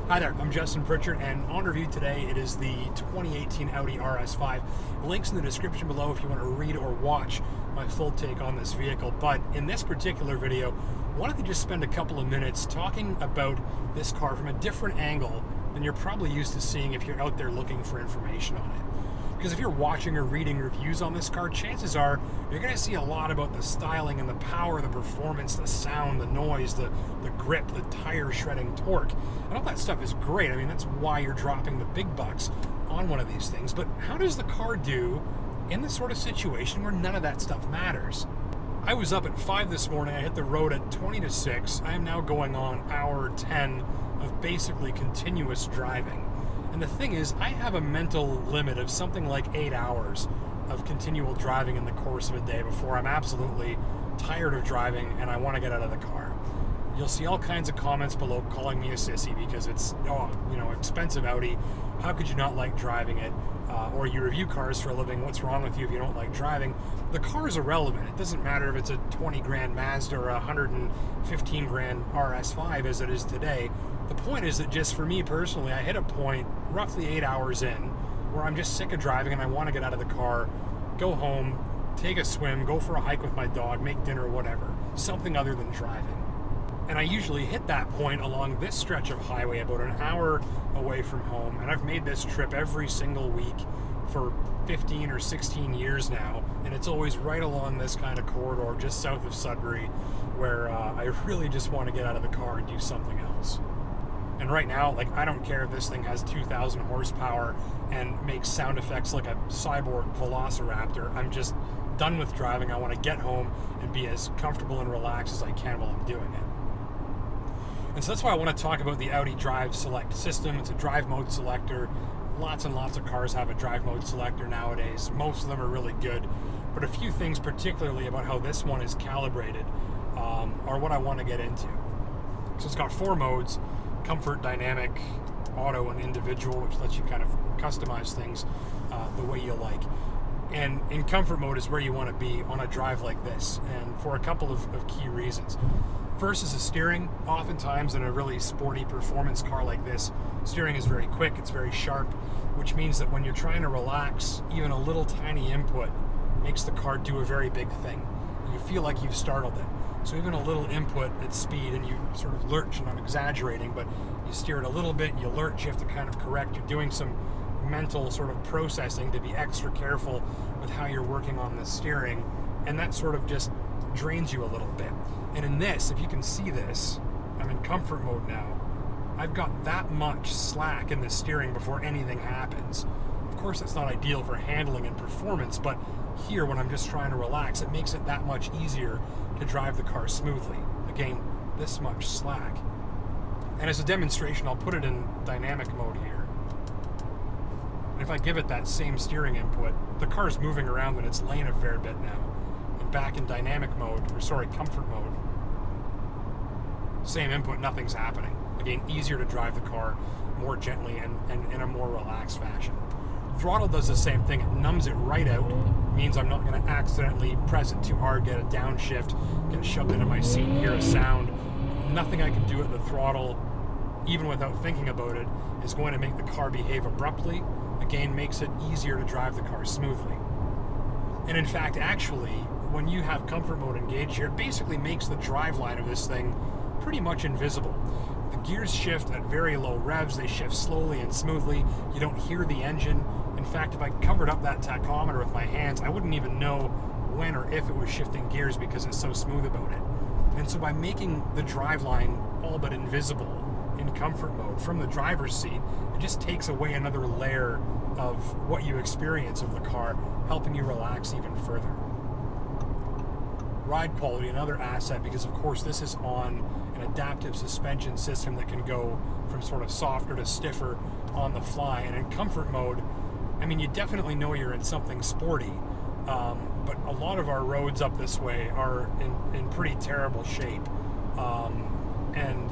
Hi there, I'm Justin Pritchard, and on review today it is the 2018 Audi RS5. Links in the description below if you want to read or watch my full take on this vehicle. But in this particular video, I wanted to just spend a couple of minutes talking about this car from a different angle than you're probably used to seeing if you're out there looking for information on it. Because if you're watching or reading reviews on this car, chances are you're going to see a lot about the styling and the power, the performance, the sound, the noise, the grip, the tire shredding torque. And all that stuff is great. I mean, that's why you're dropping the big bucks on one of these things. But how does the car do in this sort of situation where none of that stuff matters? I was up at 5 this morning. I hit the road at 20 to 6. I am now going on hour 10 of basically continuous driving. And the thing is, I have a mental limit of something like 8 hours of continual driving in the course of a day before I'm absolutely tired of driving and I want to get out of the car. You'll see all kinds of comments below calling me a sissy because it's, expensive Audi. How could you not like driving it? Or you review cars for a living. What's wrong with you if you don't like driving? The car is irrelevant. It doesn't matter if it's a 20 grand Mazda or a 115 grand RS5 as it is today. The point is that just for me personally, I hit a point roughly 8 hours in where I'm just sick of driving and I want to get out of the car, go home, take a swim, go for a hike with my dog, make dinner, whatever. Something other than driving. And I usually hit that point along this stretch of highway about an hour away from home. And I've made this trip every single week for 15 or 16 years now. And it's always right along this kind of corridor just south of Sudbury where I really just want to get out of the car and do something else. And right now, I don't care if this thing has 2,000 horsepower and makes sound effects like a cyborg velociraptor. I'm just done with driving. I want to get home and be as comfortable and relaxed as I can while I'm doing it. And so that's why I want to talk about the Audi Drive Select system. It's a drive mode selector. Lots and lots of cars have a drive mode selector nowadays. Most of them are really good. But a few things particularly about how this one is calibrated are what I want to get into. So it's got 4 modes: comfort, dynamic, auto, and individual, which lets you kind of customize things the way you like. And in comfort mode is where you want to be on a drive like this, and for a couple of key reasons. First is the steering. Oftentimes in a really sporty performance car like this, steering is very quick, it's very sharp, which means that when you're trying to relax, even a little tiny input makes the car do a very big thing. You feel like you've startled it. So even a little input at speed and you sort of lurch, and I'm exaggerating, but you steer it a little bit, you lurch, you have to kind of correct. You're doing some mental sort of processing to be extra careful with how you're working on the steering, and that sort of just drains you a little bit. And in this, if you can see this, I'm in comfort mode now. I've got that much slack in the steering before anything happens. Of course, it's not ideal for handling and performance, but here, when I'm just trying to relax, it makes it that much easier to drive the car smoothly. Again, this much slack. And as a demonstration, I'll put it in dynamic mode here. And if I give it that same steering input, the car's moving around in its lane a fair bit now. And back in dynamic mode, comfort mode, same input, nothing's happening. Again, easier to drive the car more gently and in a more relaxed fashion. Throttle does the same thing. It numbs it right out. Means I'm not going to accidentally press it too hard, get a downshift, get shoved into my seat, hear a sound. Nothing I can do at the throttle, even without thinking about it, is going to make the car behave abruptly. Again, makes it easier to drive the car smoothly. And in fact, actually, when you have comfort mode engaged here, it basically makes the driveline of this thing pretty much invisible. The gears shift at very low revs. They shift slowly and smoothly. You don't hear the engine. In fact, if I covered up that tachometer with my hands, I wouldn't even know when or if it was shifting gears because it's so smooth about it. And so by making the driveline all but invisible in comfort mode from the driver's seat, it just takes away another layer of what you experience of the car, helping you relax even further. Ride quality, another asset, because of course this is on an adaptive suspension system that can go from sort of softer to stiffer on the fly. And in comfort mode, I mean, you definitely know you're in something sporty, but a lot of our roads up this way are in pretty terrible shape. And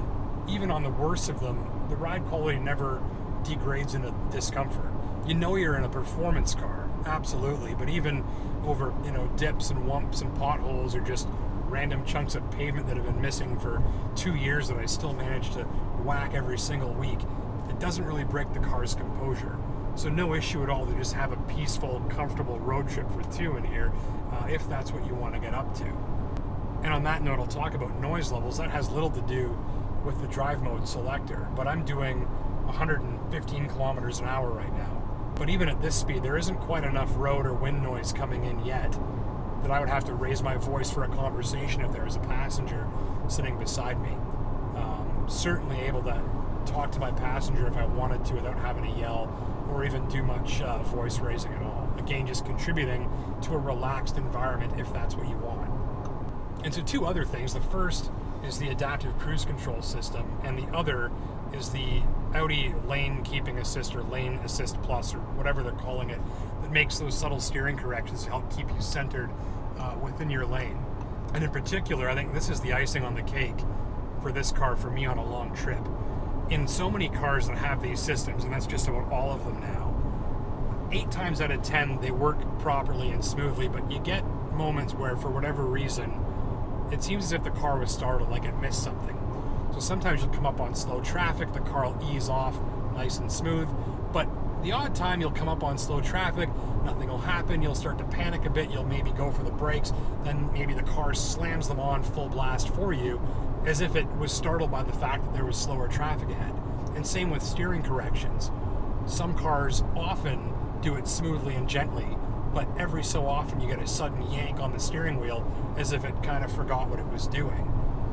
even on the worst of them, the ride quality never degrades into discomfort. You know you're in a performance car, absolutely, but even over, dips and wumps and potholes or just random chunks of pavement that have been missing for 2 years that I still manage to whack every single week, it doesn't really break the car's composure. So no issue at all to just have a peaceful, comfortable road trip for two in here, if that's what you want to get up to. And on that note, I'll talk about noise levels. That has little to do with the drive mode selector, but I'm doing 115 kilometers an hour right now. But even at this speed, there isn't quite enough road or wind noise coming in yet that I would have to raise my voice for a conversation if there was a passenger sitting beside me. Certainly able to talk to my passenger if I wanted to without having to yell or even do much voice raising at all. Again, just contributing to a relaxed environment if that's what you want. And so two other things. The first is the adaptive cruise control system, and the other is the Audi lane keeping assist or lane assist plus or whatever they're calling it, that makes those subtle steering corrections to help keep you centered within your lane. And in particular, I think this is the icing on the cake for this car for me on a long trip. In so many cars that have these systems, and that's just about all of them now, 8 times out of 10 they work properly and smoothly, but you get moments where for whatever reason it seems as if the car was startled, like it missed something. So sometimes you'll come up on slow traffic, the car will ease off nice and smooth, but the odd time you'll come up on slow traffic, nothing will happen, you'll start to panic a bit, you'll maybe go for the brakes, then maybe the car slams them on full blast for you, as if it was startled by the fact that there was slower traffic ahead. And same with steering corrections. Some cars often do it smoothly and gently, but every so often you get a sudden yank on the steering wheel as if it kind of forgot what it was doing.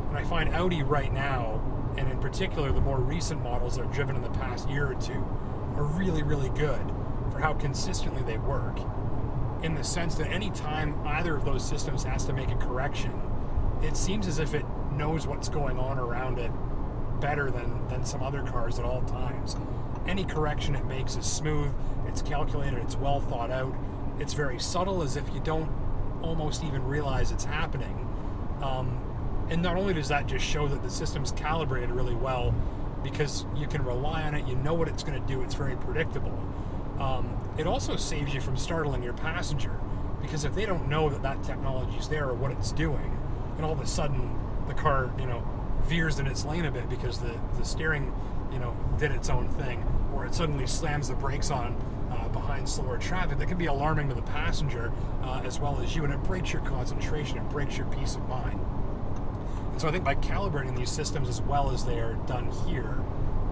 And I find Audi right now, and in particular the more recent models I've driven in the past year or two, are really, really good for how consistently they work, in the sense that any time either of those systems has to make a correction, it seems as if it knows what's going on around it better than some other cars at all times. Any correction it makes is smooth, it's calculated, it's well thought out, it's very subtle, as if you don't almost even realize it's happening. And not only does that just show that the system's calibrated really well, because you can rely on it, you know what it's going to do, it's very predictable. It also saves you from startling your passenger, because if they don't know that that technology is there or what it's doing, and all of a sudden the car, veers in its lane a bit because the steering, did its own thing, or it suddenly slams the brakes on behind slower traffic, that can be alarming to the passenger as well as you, and it breaks your concentration, it breaks your peace of mind. And so I think by calibrating these systems as well as they are done here,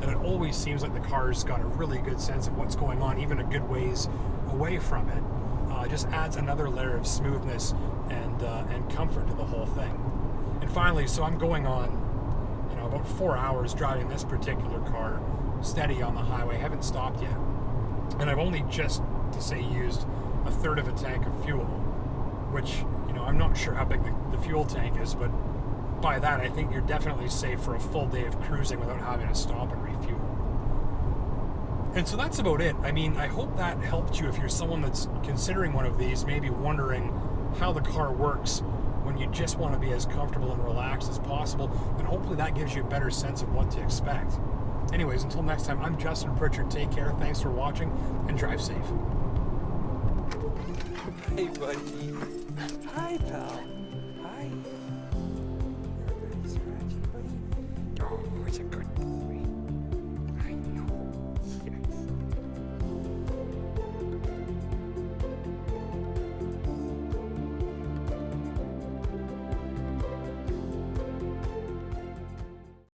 that it always seems like the car's got a really good sense of what's going on, even a good ways away from it. Just adds another layer of smoothness and comfort to the whole thing. And finally, so I'm going on, about 4 hours driving this particular car steady on the highway. I haven't stopped yet, and I've only just, to say, used a third of a tank of fuel, which, I'm not sure how big the fuel tank is, but by that I think you're definitely safe for a full day of cruising without having to stop and refuel. And so that's about it. I mean, I hope that helped you if you're someone that's considering one of these, maybe wondering how the car works when you just want to be as comfortable and relaxed as possible, and hopefully that gives you a better sense of what to expect. Anyways, until next time, I'm Justin Pritchard. Take care, thanks for watching, and drive safe. Hey, buddy. Hi, pal. Hi.